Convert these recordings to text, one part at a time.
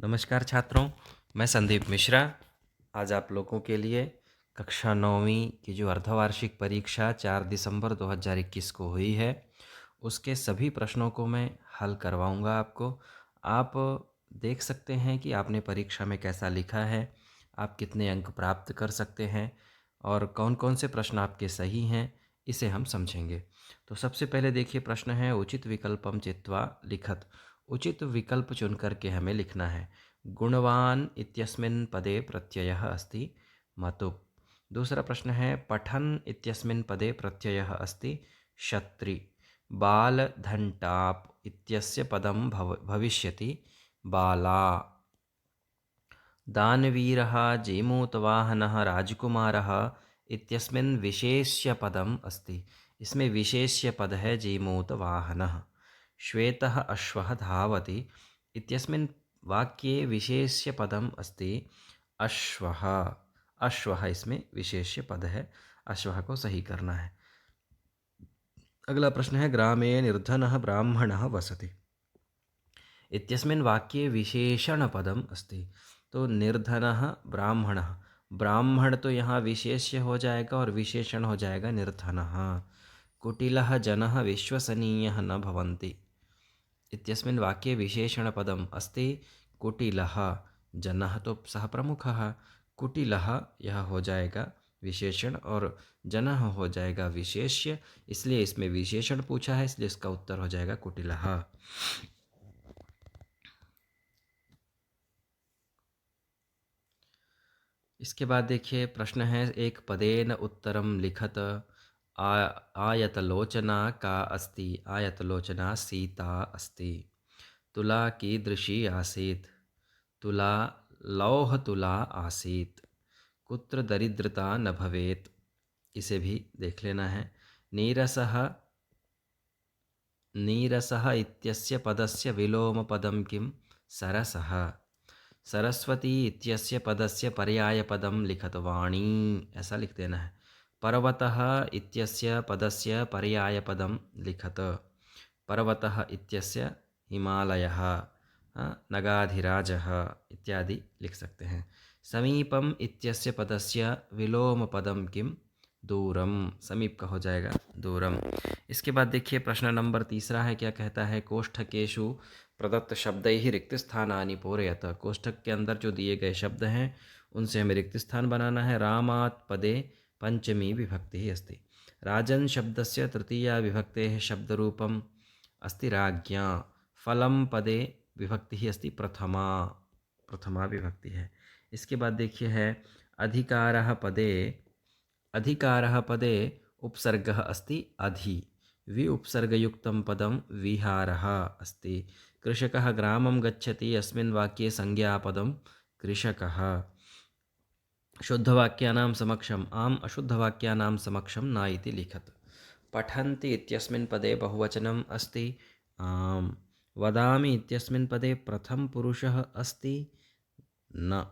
नमस्कार छात्रों, मैं संदीप मिश्रा। आज आप लोगों के लिए कक्षा 9वीं की जो अर्धवार्षिक परीक्षा 4 दिसंबर 2021 को हुई है, उसके सभी प्रश्नों को मैं हल करवाऊंगा आपको। आप देख सकते हैं कि आपने परीक्षा में कैसा लिखा है, आप कितने अंक प्राप्त कर सकते हैं और कौन कौन से प्रश्न आपके सही हैं, इसे हम समझेंगे। तो सबसे पहले देखिए, प्रश्न है उचित विकल्पम चित्वा लिखत। उचित विकल्प चुन करके हमें लिखना है। गुणवान इत्यस्मिन् पदे प्रत्ययः अस्ति मतुप्। दूसरा प्रश्न है पठन इत्यस्मिन् पदे प्रत्ययः अस्ति क्षत्रि। बाल घंटाप इत्यस्य पदं भविष्यति बाला। दानवीरः जीमूतवाहनः राजकुमारः इत्यस्मिन् विशेष्यपदम् अस्ति। इसमें विशेष्य पद है जीमूतवाहनः। श्वेतः अश्वः धावति इत्यस्मिन् वाक्ये विशेष्य पदम् अस्ति अश्वः। अश्वः इसमें विशेष्य पद है, अश्वः को सही करना है। अगला प्रश्न है ग्रामे निर्धनः ब्राह्मणः वसति इत्यस्मिन् वाक्ये विशेषण पदम् अस्ति। तो निर्धनः ब्राह्मणः, ब्राह्मण तो यहाँ विशेष्य हो जाएगा और विशेषण हो जाएगा निर्धनः। कुटिलः जनः विश्वसनीयः न भवन्ति इत्यस्मिन् वाक्ये विशेषणपदम् अस्ति कुटिलः। जनः तो सः प्रमुखः, कुटिलः यह हो जाएगा विशेषण और जनः हो जाएगा विशेष्य, इसलिए इसमें विशेषण पूछा है, इसलिए इसका उत्तर हो जाएगा कुटिलः। इसके बाद देखिए प्रश्न है एक पदेन उत्तरम लिखत। आयतलोचना का अस्ति। आयतलोचना सीता अस्ति। तुला कीदृशी आसीत्। तुला लौहतुला आसीत्। कुत्र दरिद्रता न भवेत्। इसे भी देख लेना है। नीरसः नीरसः इत्यस्य पदस्य विलोमपदं किं। सरसः। सरस्वती इत्यस्य पदस्य पर्यायपदं लिखत। वाणी, ऐसा लिख देना है। पर्वतः इत्यस्य पदस्य पर्यायपदं लिखत। पर्वतः इत्यस्य हिमालयः, नगाधिराजः इत्यादि लिख सकते हैं। समीपम इत्यस्य पदस्य विलोमपदं किं। दूरम। समीप का हो जाएगा दूरम। इसके बाद देखिए प्रश्न नंबर तीसरा है, क्या कहता है कोष्ठकेषु प्रदत्त शब्दैः रिक्त स्थानानि पूरयत। कोष्ठक के अंदर जो दिए गए शब्द हैं उनसे हमें रिक्त स्थान बनाना है। रामात् पदे पंचमी विभक्तिः अस्ति। राजन् शब्दस्य तृतीया विभक्तेः शब्दरूपम् अस्ति राज्ञा। फलं पदे विभक्तिः अस्ति प्रथमा। प्रथमा विभक्ति है। इसके बाद देखिए है अधिकारः पदे। अधिकारः पदे उपसर्गः अस्ति अधि। वि उपसर्गयुक्तं पदं विहारः अस्ति। कृषकः ग्रामं गच्छति अस्मिन् वाक्ये संज्ञापदं कृषकः। शुद्धवाक्यानां समक्षम् आम्, अशुद्धवाक्यानां समक्षं न इति लिखत। पठन्ति इत्यस्मिन् पदे बहुवचनम् अस्ति आम्। वदामि इत्यस्मिन् पदे प्रथम पुरुषः अस्ति न।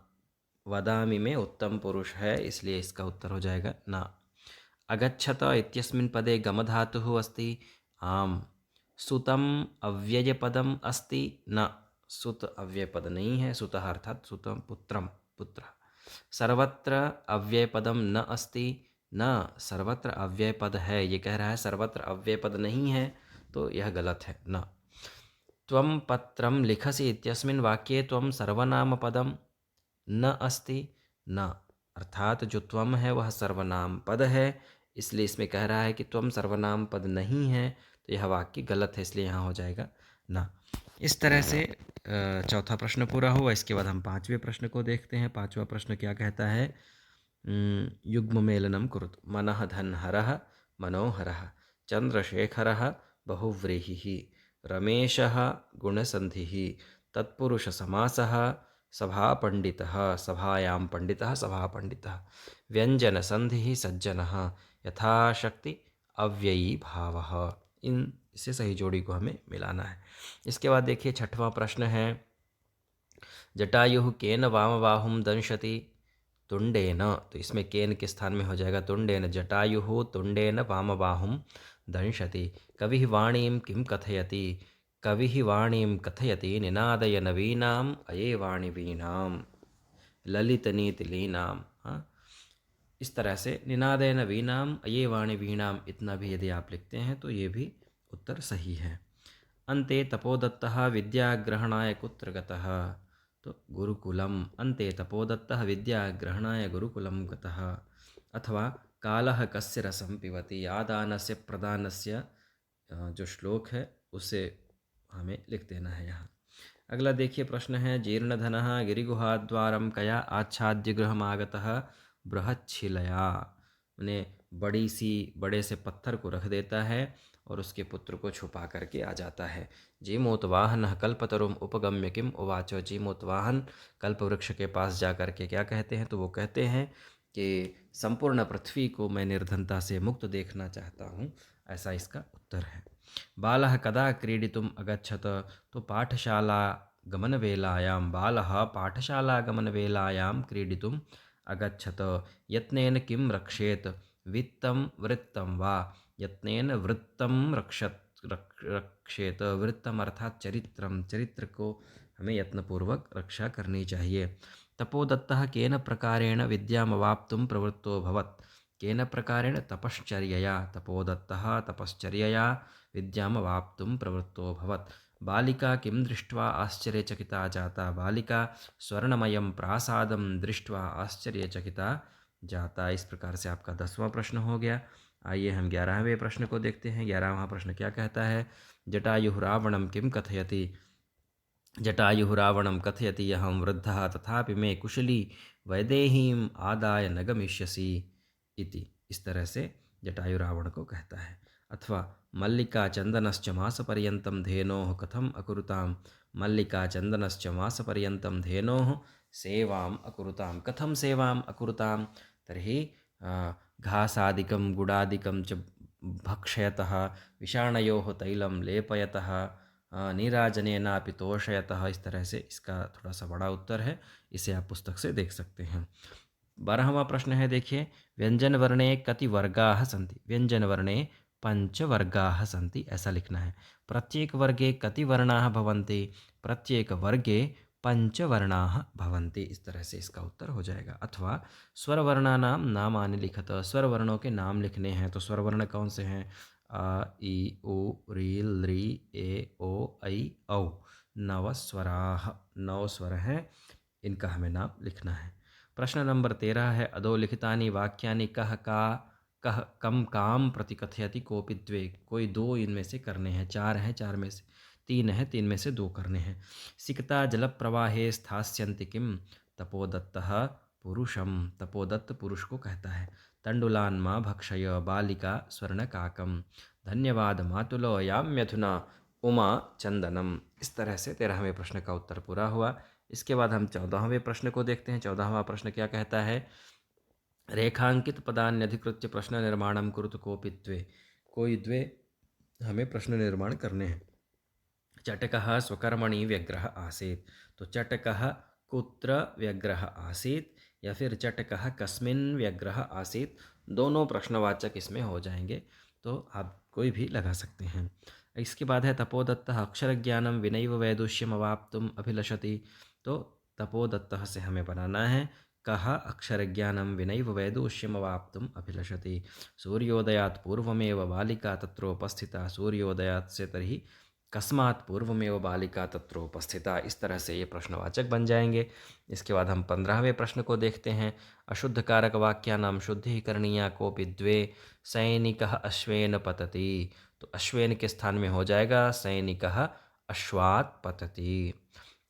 वदामि में उत्तम पुरुष है, इसलिए इसका उत्तर हो जाएगा न। अगच्छत इत्यस्मिन् पदे गमधातुः अस्ति आम्। सुतम अव्ययपदम् अस्ति न। सुत अव्ययपद नहीं है, सुतः अर्थात सुतम पुत्रम, पुत्र। सर्वत्र अव्ययपदम न अस्ति न। सर्वत्र अव्ययपद है, ये कह रहा है सर्वत्र अव्ययपद नहीं है, तो यह गलत है न। त्वं पत्रं लिखसि इत्यस्मिन् वाक्ये त्वं सर्वनामपदं न अस्ति न। अर्थात जो त्वम है वह सर्वनाम पद है, इसलिए इसमें कह रहा है कि त्वम सर्वनाम पद नहीं है, तो यह वाक्य गलत है, इसलिए यहाँ हो जाएगा न। इस तरह से चौथा प्रश्न पूरा हुआ। इसके बाद हम पांचवें प्रश्न को देखते हैं। पांचवा प्रश्न क्या कहता है। युग्म मेलनम कुरुत। मनः धनहरः मनोहरः। चंद्रशेखरः बहुव्रीहिः। रमेशः गुणसन्धिः। तत्पुरुषसमासः सभापंडितः। सभायां पंडितः सभापंडितः। व्यंजनसन्धिः सज्जनः। यथाशक्ति अव्ययी भावः। इन इससे सही जोड़ी को हमें मिलाना है। इसके बाद देखिए छठवां प्रश्न है जटायुः केन वामबाहुं दंशति तुंडेन। तो इसमें केन के स्थान में हो जाएगा तुंडेन। जटायुः तुंडेन वामबाहुं दंशति। कविः वाणीं किं कथयति। कविः वाणीं कथयति निनादय नवीनाम् अये वाणी वीणाम ललित नीति लीनाम। हाँ, इस तरह से निनादय नवीनाम अये वाणी वीणाम, इतना भी यदि आप लिखते हैं तो ये भी उत्तर सही है। अन्ते तपोदत्तः विद्याग्रहणाय कुत्र गतः? तो गुरुकुलम। अन्ते तपोदत्तः विद्याग्रहणाय गुरुकुलं गतः। अथवा कालः कस्य रसं पिबति, आदानस्य प्रदानस्य जो श्लोक है उसे हमें लिख देना है यहाँ। अगला देखिए प्रश्न है, जीर्णधनः गिरिगुहाद्वारं कया आच्छाद्य गृहमागतः बृहच्छिलया। उन्हें बड़े से पत्थर को रख देता है और उसके पुत्र को छुपा करके आ जाता है। जीमूतवाहनः कल्पतरुम उपगम्य किम उवाच। जीमूतवाहन कल्पवृक्ष के पास जा कर के क्या कहते हैं? तो वो कहते हैं कि संपूर्ण पृथ्वी को मैं निर्धनता से मुक्त देखना चाहता हूँ, ऐसा इसका उत्तर है। बालः कदा क्रीडितुम् अगच्छत? तो पाठशाला गमनवेलायां बालः पाठशालागमनवेलायां क्रीडितुम् अगच्छत। यत्नेन किं रक्षेत? वित्तं वृत्तं वा? यत्नेन वृत्तं रक्षेत। वृत्तम अर्थात चरित्रम, चरित्र को हमें यत्नपूर्वक रक्षा करनी चाहिए। तपोदत्तः केन प्रकारेण विद्यामवाप्तुं प्रवृत्तोऽभवत्? केन प्रकारेण? तपश्चर्यया। तपोदत्तः तपश्चर्यया विद्यामवाप्तुं प्रवृत्तोऽभवत्। बालिका किं दृष्ट्वा आश्चर्यचकिता जाता? बालिका स्वर्णमयं प्रासादं दृष्ट्वा आश्चर्यचकिता जाता। इस प्रकार से आपका 10वां प्रश्न हो गया। आइए हम 11वें प्रश्न को देखते हैं। 11वां प्रश्न क्या कहता है? जटायुः रावणं किं कथयति? जटायुः रावणं कथयति, अहं वृद्धः तथापि मे कुशली वैदेहीम् आदाय न गमिष्यसि इति। इस तरह से जटायु रावण को कहता है। अथवा मल्लिका चंदनश्च मासपर्यन्तं धेनोः कथम अकुरुताम्? मल्लिका चंदनश्च मासपर्यन्तं धेनोः सेवाम् अकुरुताम्। कथम सेवाम् अकुरुताम्? तर्हि घासादिकं गुडादिकं च भक्षयतः, विषाणयोः तैलं लेपयतः, नीराजनेनापि तोषयतः। इस तरह से इसका थोड़ा सा बड़ा उत्तर है, इसे आप पुस्तक से देख सकते हैं। 12वां प्रश्न है, देखिए, व्यंजनवर्णे कति वर्गाः सन्ति? व्यंजनवर्णे पंचवर्गाः सन्ति, ऐसा लिखना है। प्रत्येक वर्गे कति वर्णाः भवन्ति? प्रत्येक वर्गे पंचवर्णाः भवन्ति। इस तरह से इसका उत्तर हो जाएगा। अथवा स्वरवर्णानां नामानि लिखत। स्वरवर्णों के नाम लिखने हैं, तो स्वरवर्ण कौन से हैं? आ ई उ री लृ ए ओ ऐ औ। 9 स्वराः, 9 स्वर हैं, इनका हमें नाम लिखना है। प्रश्न नंबर 13 है, अधोलिखितानि वाक्यानि कः कम काम प्रति कथयति कोपि द्वे। कोई 2 इनमें से करने हैं। 4 हैं, 4 में से 3 हैं, 3 में से 2 करने हैं। सिकता जलप्रवाहे स्थास्यन्ति किम? तपोदत्तः पुरुषम। तपोदत्त पुरुष को कहता है। तंडुलान् मा भक्षय बालिका स्वर्णकाकम। धन्यवाद मातुलो याम्यधुना उमा चंदनम। इस तरह से 13वें प्रश्न का उत्तर पूरा हुआ। इसके बाद हम 14वें प्रश्न को देखते हैं। 14वां प्रश्न क्या कहता है? रेखांकित पदान्यधिकृत्य प्रश्न निर्माणं कुरुतु कोपि द्वे। कोई द्वे हमें प्रश्न निर्माण करने हैं। चटकः स्वकर्मणि व्यग्रः आसीत्। तो चटकः कुत्र व्यग्रः आसीत्, या फिर चटकः कस्मिन् व्यग्रः आसीत्, दोनों प्रश्नवाचक इसमें हो जाएंगे, तो आप कोई भी लगा सकते हैं। इसके बाद है, तपोदत्तः अक्षरज्ञानं विनैव वैदुष्यम अवाप्तुम अभिलषति। तो तपोदत्तः से हमें बनाना है, कः अक्षरज्ञानं विनैव वैदुष्यम अवाप्तुम अभिलषति। सूर्योदयात् पूर्वमेव बालिका तत्रोपस्थिता। सूर्योदयात् से तर्हि कस्मात् पूर्वमेव बालिका तत्रोपस्थिता। इस तरह से ये प्रश्नवाचक बन जाएंगे। इसके बाद हम 15वें प्रश्न को देखते हैं। अशुद्ध कारक वाक्यानां शुद्धि करणीया कोपि द्वे। सैनिकः अश्वेन पतति। तो अश्वेन के स्थान में हो जाएगा सैनिकः अश्वात् पतति।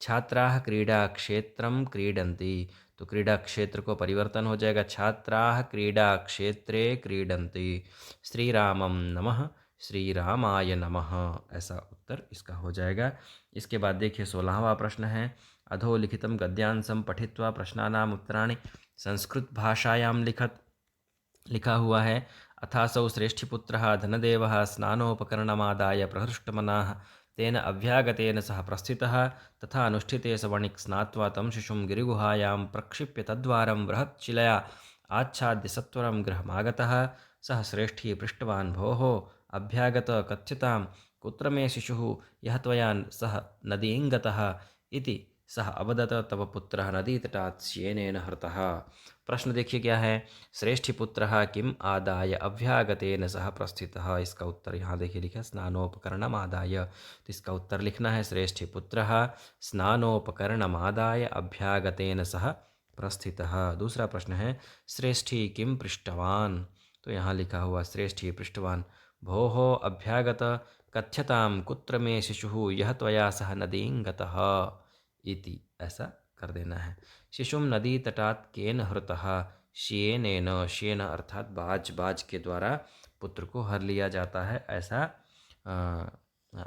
छात्राः क्रीडा क्षेत्रं क्रीडन्ति। तो क्रीडा क्षेत्र को परिवर्तन हो जाएगा, छात्राः क्रीडा क्षेत्रे क्रीडन्ति। श्रीरामं नमः श्री रामाय नमः, ऐसा उत्तर इसका हो जाएगा। इसके बाद देखिए 16वां प्रश्न है, अधोलिखितं गद्यांशं पठित्वा प्रश्नानाम् उत्तराणि संस्कृत भाषायां लिखत। लिखा हुआ है, अथासौ श्रेष्ठीपुत्रः धनदेवः स्नानोपकरणमादाय प्रहृष्टमनाः तेन अभ्यागतेन सह प्रस्थितः। तथा अनुष्ठिते सवणिक् स्नात्वा तं शिशुं गिरिगुहायां प्रक्षिप्य तद्वारं बृहच्छिलया आच्छाद्य सत्वरं गृहमागतः। सः श्रेष्ठी पृष्टवान्, भोः अभ्यागत कथ्यतां कुत्र मे शिशुः यः त्वया सह नदीं गतः इति सः अवदत तव पुत्रः नदीतटात् श्येनेन हृतः। प्रश्न देखिए क्या है, श्रेष्ठी पुत्रः किम आदाय अभ्यागतेन सह प्रस्थितः। इसका उत्तर यहाँ देखिए लिखा स्नानोपकरणम आदाय। तो इसका उत्तर लिखना है श्रेष्ठी पुत्रः स्नानोपकरणम आदाय अभ्यागतेन सह प्रस्थितः। दूसरा प्रश्न है श्रेष्ठी किम पृष्टवान। तो यहाँ लिखा हुआ श्रेष्ठी पृष्टवान भोः अभ्यागत कथ्यतां कुत्र मे शिशुः यः त्वया सह नदीं गतः इति, ऐसा कर देना है। शिशुम नदी तटात केन हृतः श्येनेन। श्येन अर्थात बाज, बाज के द्वारा पुत्र को हर लिया जाता है, ऐसा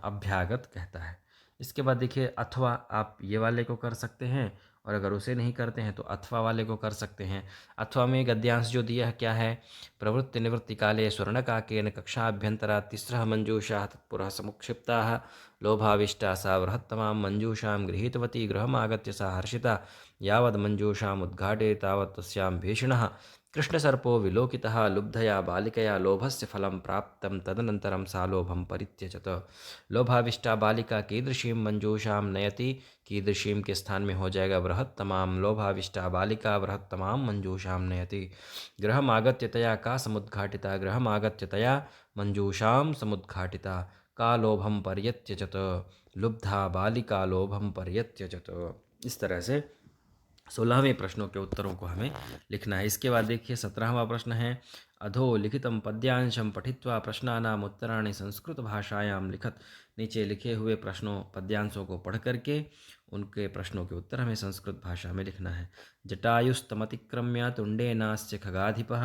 अभ्यागत कहता है। इसके बाद देखिए अथवा, आप ये वाले को कर सकते हैं और अगर उसे नहीं करते हैं तो अथवा वाले को कर सकते हैं। अथवा में गद्यांश जो दिया है क्या है, प्रवृत्ति निवृत्ति काले स्वर्णकाकेन कक्षाभ्यंतरा तिस्रः मंजूषा तत्पुरः समुक्षिप्ताः लोभाविष्टा सा बृहत्तमां मंजूषां गृहीतवती गृहमागत्य सा हर्षिता यावद् मंजूषाम् उद्घाटे तावत् तस्यां भीषणः कृष्णसर्पो विलोकितः लुब्धया बालिकया लोभस्य फलं प्राप्तं तदनन्तरं सा लोभं परित्यजत। लोभाविष्टा बालिका कीदृशीं मंजूषां नयति, कीदृशीं के स्थान में हो जाएगा बृहत्तमां। लोभाविष्टा बालिका बृहत्तमां मंजूषां नयति। गृहमागत्य तया का समुद्घाटिता, गृहमागत्य तया मंजूषां समुद्घाटिता। का लोभम पर्यत्यजत, लुब्धा बालिका लोभम पर्यत्यजत। इस तरह से 16वें प्रश्नों के उत्तरों को हमें लिखना है। इसके बाद देखिए 17वां प्रश्न है अधो लिखितम पद्यांशम पठित्वा प्रश्नानाम उत्तराणि संस्कृत भाषायां लिखत। नीचे लिखे हुए प्रश्नों पद्यांशों को पढ़ करके उनके प्रश्नों के उत्तर हमें संस्कृत भाषा में लिखना है। जटायुस्तमतिक्रम्य तुंडेनास्य खगाधिपः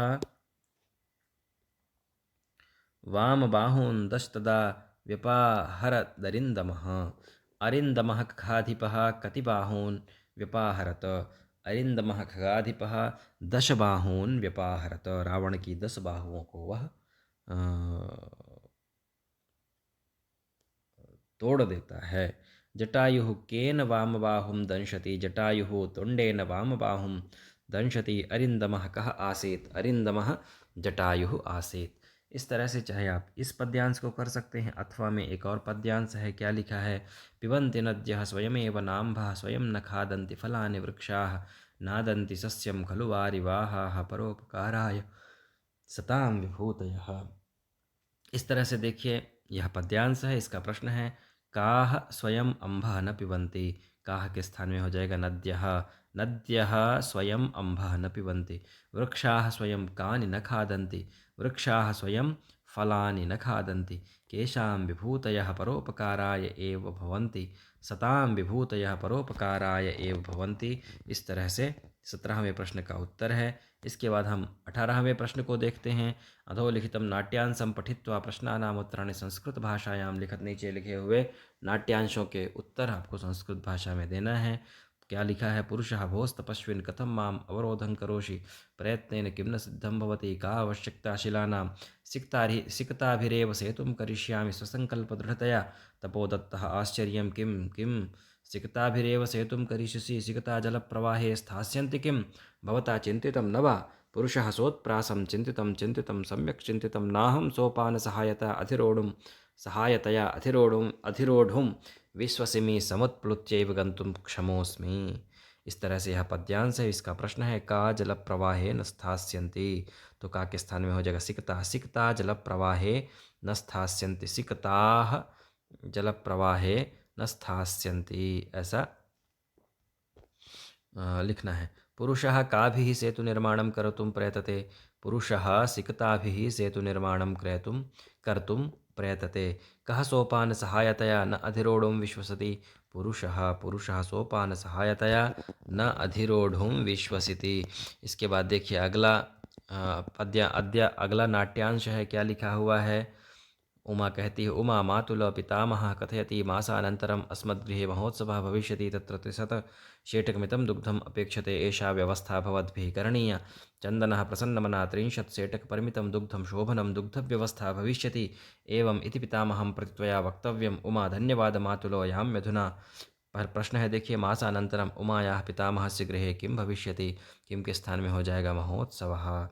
वामबाहून् दशतदा व्यपाहरदरिन्दमः। अरिन्दमः खगाधिपः कतिबाहून् व्यपाहरत। अरिन्दमः खगाधिपः 10 बाहून् व्यपाहरत। रावण की 10 बाहुओं को वह तोड़ देता है। जटायुः केन वामबाहुं दंशति, जटायुः तुण्डेन वामबाहुं दंशति। अरिन्दमः कः आसीत्, अरिन्दमः जटायुः आसीत्। इस तरह से चाहे आप इस पद्यांश को कर सकते हैं, अथवा में एक और पद्यांश है, क्या लिखा है, पिबन्ति नद्यः स्वयमेव नाम्भः स्वयं न खादन्ति फलानि वृक्षाः नादन्ति सस्यं खलु वारिवाहाः परोपकाराय सतां विभूतयः। इस तरह से देखिए यह पद्यांश है। इसका प्रश्न है काह स्वयं अम्भः न पिबन्ति। काह के स्थान में हो जाएगा नद्यः, नद्यः स्वयं अम्भः न पिबन्ति। वृक्षाः स्वयं कानि न खादन्ति, वृक्षाः स्वयं फलानि न खादन्ति। केषां विभूतयः परोपकाराय एव भवन्ति, सतां विभूतयः परोपकाराय एव भवन्ति। इस तरह से 17वें प्रश्न का उत्तर है। इसके बाद हम 18वें प्रश्न को देखते हैं। अधोलिखितं नाट्यांशं पठित्वा प्रश्नानाम उत्तराणि संस्कृत भाषायां लिखत। नीचे लिखे हुए नाट्यांशों के उत्तर आपको संस्कृत भाषा में देना है। क्या लिखा है, पुरुषः भोस्तपस्विन् कथं माम् अवरोधं करोषि, प्रयत्नेन किं न सिद्धं भवति, का आवश्यकता शिलानां सिकताभिरेव सेतुं करिष्यामि स्वसङ्कल्पदृढतया तपोदत्तः आश्चर्यं किं किं सिकताभिरेव सेतुं करिष्यसि, सिकता जलप्रवाहे स्थास्यन्ति किं भवता चिन्तितं न वा। पुरुषः सोत्प्रासं चिन्तितं चिन्तितं सम्यक् चिन्तितं नाहं सोपानसहायता अधिरोढुं विश्वसिमि समुत्प्लुत्यैव गन्तुं क्षमोऽस्मि। इस तरह से यह पद्यांश है। इसका प्रश्न है का जल प्रवाहे न स्थास्यन्ति। तो का के स्थान में हो जाएगा सिकता, सिकता जल प्रवाहे न स्थास्यन्ति, सिकताः जल प्रवाहे न स्थास्यन्ति, ऐसा लिखना है। पुरुषः काभिः सेतुनिर्माणं कर्तुं प्रयतते, पुरुषः सिकताभिः सेतुनिर्माणं कर्तुं प्रयतते। कः सोपानसहायतया न अधिरोढुं विश्वसति, पुरुषः सोपानसहायतया न अधिरोढुं विश्वसिति। इसके बाद देखिए अगला अगला नाट्यांश है, क्या लिखा हुआ है। उमा कहती है उमा मातुल पितामहः कथयति मासानन्तरम् अस्मद्गृहे महोत्सवः भविष्यति तत्र 300 शेटकमितं दुग्धम् अपेक्षते, एषा व्यवस्था भवद्भिः करणीया। चन्दनः प्रसन्नमना 30 शेटकपरिमितं दुग्धं शोभनं दुग्धव्यवस्था भविष्यति एवम् इति पितामहं प्रति त्वया वक्तव्यम्। उमा धन्यवाद मातुलो याम्यधुना। पर प्रश्न है देखिए मासानन्तरम् उमायाः पितामहस्य गृहे किं भविष्यति, किं के स्थान में हो जाएगा महोत्सवः।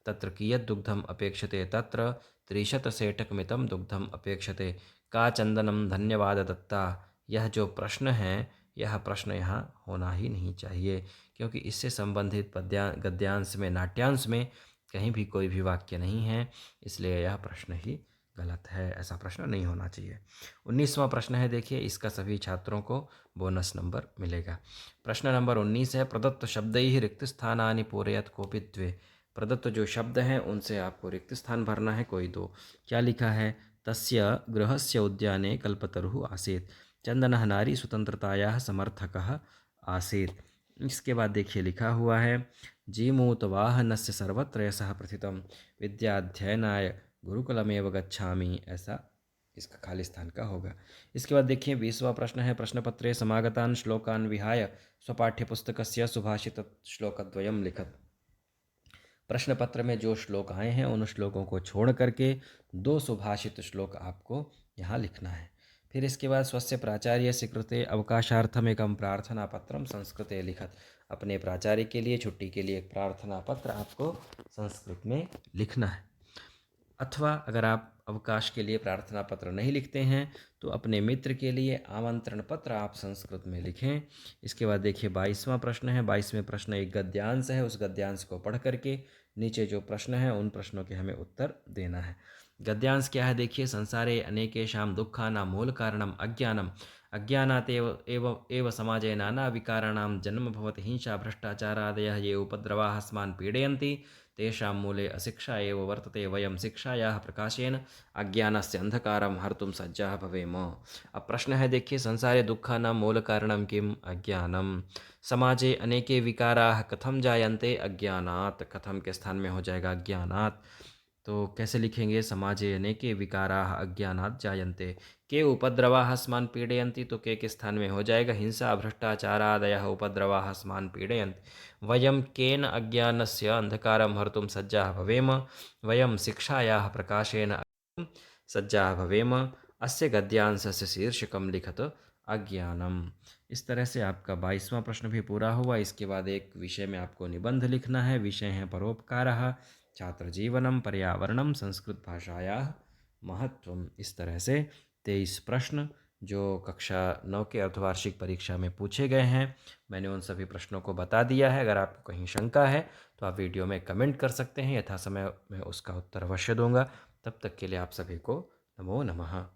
तत्र कियत् दुग्धम् अपेक्षते, तत्र 30 सेटकमितं दुग्धम् अपेक्षते। का चंदनम धन्यवाद दत्ता। यह जो प्रश्न है, यह प्रश्न यहाँ होना ही नहीं चाहिए, क्योंकि इससे संबंधित गद्यांश में, नाट्यांश में कहीं भी कोई भी वाक्य नहीं है, इसलिए यह प्रश्न ही गलत है। ऐसा प्रश्न नहीं होना चाहिए। 19वां प्रश्न है, देखिए, इसका सभी छात्रों को बोनस नंबर मिलेगा। प्रश्न नंबर 19 है, प्रदत्त शब्दैः रिक्त स्थानानि पूरयत कोऽपि द्वे। प्रदत्त जो शब्द हैं उनसे आपको रिक्त स्थान भरना है, कोई दो। क्या लिखा है? तस्य गृहस्य उद्याने कल्पतरुः आसीत्, चंदनः नारी स्वतंत्रतायाः समर्थकः आसीत्। इसके बाद देखिए लिखा हुआ है, जीमूत वाहनस्य सर्वत्र यशः प्रथितं, विद्याध्ययनाय गुरुकुलमेव गच्छामि। ऐसा इसका खाली स्थान का होगा। इसके बाद देखिए 20वां प्रश्न है, प्रश्नपत्रे समागतान् श्लोकान् विहाय स्वपाठ्यपुस्तकस्य सुभाषित श्लोकद्वयं लिखत। प्रश्न पत्र में जो श्लोक आए हैं उन श्लोकों को छोड़ करके दो सुभाषित श्लोक आपको यहाँ लिखना है। फिर इसके बाद स्वस्य प्राचार्यस्य कृते अवकाशार्थम एकम प्रार्थना पत्रम संस्कृते लिखत। अपने प्राचार्य के लिए छुट्टी के लिए एक प्रार्थना पत्र आपको संस्कृत में लिखना है। अथवा अगर आप अवकाश के लिए प्रार्थना पत्र नहीं लिखते हैं तो अपने मित्र के लिए आमंत्रण पत्र आप संस्कृत में लिखें। इसके बाद देखिए 22वां प्रश्न है। 22वें प्रश्न एक गद्यांश है, उस गद्यांश को पढ़ करके नीचे जो प्रश्न है उन प्रश्नों के हमें उत्तर देना है। गद्यांश क्या है? देखिए, संसारे अनेकेषां दुःखानां मूल कारणम अज्ञानम, अज्ञानात् एव समाजे नाना विकाराणां जन्म भवति, हिंसा भ्रष्टाचारादयः ये उपद्रवाः अस्मान् पीडयन्ति, तेषां मूले अशिक्षा एव वर्तते। वयं शिक्षायाः प्रकाशेन अज्ञानस्य अंधकारं हर्तुं सज्जाः भवेम। अब प्रश्न है, देखिए, संसारे दुःखानां मूल कारणं किम्? अज्ञानम। समाजे अनेके विकाराः कथं जायन्ते? अज्ञानात्। कथम के स्थान में हो जाएगा अज्ञानात्। तो कैसे लिखेंगे? समाजे अनेके विकाराः अज्ञानात् जायन्ते। के उपद्रवाः अस्मान् पीडयन्ति, तो के स्थान में हो जाएगा हिंसा भ्रष्टाचारादयः उपद्रवाः अस्मान् पीडयन्ति। वयं केन अज्ञानस्य अंधकारं हर्तुं सज्जाः भवेम? वयं शिक्षायाः प्रकाशेन सज्जाः भवेम। अस्य गद्यांशस्य शीर्षकं लिखत अज्ञानम। इस तरह से आपका 22वां प्रश्न भी पूरा हुआ। इसके बाद एक विषय में आपको निबंध लिखना है। विषय है परोपकारः, छात्र जीवनम, पर्यावरणम, संस्कृत भाषायाः महत्वम। इस तरह से 23 प्रश्न जो कक्षा 9 के अर्धवार्षिक परीक्षा में पूछे गए हैं, मैंने उन सभी प्रश्नों को बता दिया है। अगर आपको कहीं शंका है तो आप वीडियो में कमेंट कर सकते हैं, यथासमय मैं उसका उत्तर अवश्य दूंगा। तब तक के लिए आप सभी को नमो नमः।